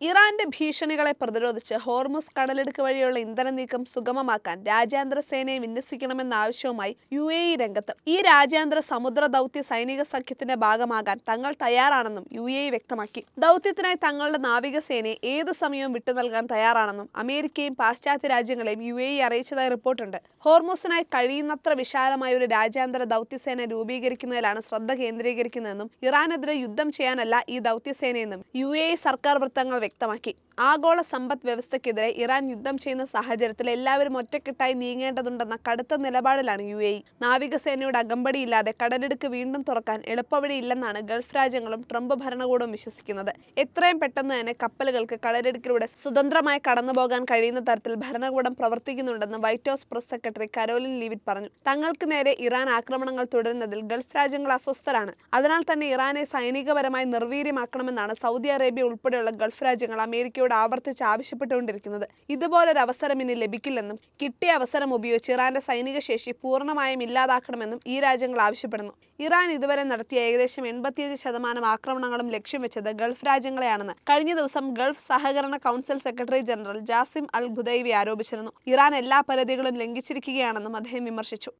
ഇറാന്റെ ഭീഷണികളെ പ്രതിരോധിച്ച് ഹോർമുസ് കടലിടുക്ക് വഴിയുള്ള ഇന്ധന നീക്കം സുഗമമാക്കാൻ രാജ്യാന്തര സേനയെ വിന്യസിക്കണമെന്ന ആവശ്യവുമായി UAE രംഗത്ത്. ഈ രാജ്യാന്തര സമുദ്ര ദൗത്യ സൈനിക സഖ്യത്തിന്റെ ഭാഗമാകാൻ തങ്ങൾ തയ്യാറാണെന്നും UAE വ്യക്തമാക്കി. ദൗത്യത്തിനായി തങ്ങളുടെ നാവികസേനയെ ഏത് സമയവും വിട്ടുനൽകാൻ തയ്യാറാണെന്നും അമേരിക്കയും പാശ്ചാത്യ രാജ്യങ്ങളെയും UAE അറിയിച്ചതായി റിപ്പോർട്ടുണ്ട്. ഹോർമുസിനായി കഴിയുന്നത്ര വിശാലമായ ഒരു രാജ്യാന്തര ദൗത്യസേന രൂപീകരിക്കുന്നതിലാണ് ശ്രദ്ധ കേന്ദ്രീകരിക്കുന്നതെന്നും ഇറാനെതിരെ യുദ്ധം ചെയ്യാനല്ല ഈ ദൗത്യസേനയെന്നും UAE സർക്കാർ വൃത്തങ്ങൾ വ്യക്തമാക്കി. ആഗോള സമ്പദ് വ്യവസ്ഥയ്ക്കെതിരെ ഇറാൻ യുദ്ധം ചെയ്യുന്ന സാഹചര്യത്തിൽ എല്ലാവരും ഒറ്റക്കെട്ടായി നീങ്ങേണ്ടതുണ്ടെന്ന കടുത്ത നിലപാടിലാണ് UAE. നാവികസേനയുടെ അകമ്പടിയില്ലാതെ കടലിടുക്ക് വീണ്ടും തുറക്കാൻ എളുപ്പവഴിയില്ലെന്നാണ് ഗൾഫ് രാജ്യങ്ങളും ട്രംപ് ഭരണകൂടവും വിശ്വസിക്കുന്നത്. എത്രയും പെട്ടെന്ന് തന്നെ കപ്പലുകൾക്ക് കടലിടുക്കിലൂടെ സ്വതന്ത്രമായി കടന്നുപോകാൻ കഴിയുന്ന തരത്തിൽ ഭരണകൂടം പ്രവർത്തിക്കുന്നുണ്ടെന്ന് white house press secretary Karoline Leavitt പറഞ്ഞു. തങ്ങൾക്ക് നേരെ ഇറാൻ ആക്രമണങ്ങൾ തുടരുന്നതിൽ ഗൾഫ് രാജ്യങ്ങൾ അസ്വസ്ഥരാണ്. അതിനാൽ തന്നെ ഇറാനെ സൈനികപരമായി നിർവീര്യമാക്കണമെന്നാണ് സൗദി അറേബ്യ ഉൾപ്പെടെയുള്ള ഗൾഫ് രാജ്യങ്ങൾ അമേരിക്കയോട് ആവർത്തിച്ച് ആവശ്യപ്പെട്ടുകൊണ്ടിരിക്കുന്നത്. ഇതുപോലൊരു അവസരം ഇനി ലഭിക്കില്ലെന്നും കിട്ടിയ അവസരം ഉപയോഗിച്ച് ഇറാന്റെ സൈനിക ശേഷി പൂർണ്ണമായും ഇല്ലാതാക്കണമെന്നും ഈ രാജ്യങ്ങൾ ആവശ്യപ്പെടുന്നു. ഇറാൻ ഇതുവരെ നടത്തിയ ഏകദേശം 85% ആക്രമണങ്ങളും ലക്ഷ്യം വെച്ചത് ഗൾഫ് രാജ്യങ്ങളെയാണെന്ന് കഴിഞ്ഞ ദിവസം ഗൾഫ് സഹകരണ കൗൺസിൽ സെക്രട്ടറി ജനറൽ ജാസിം അൽ ഖുദൈവി ആരോപിച്ചിരുന്നു. ഇറാൻ എല്ലാ പരിധികളും ലംഘിച്ചിരിക്കുകയാണെന്നും അദ്ദേഹം വിമർശിച്ചു.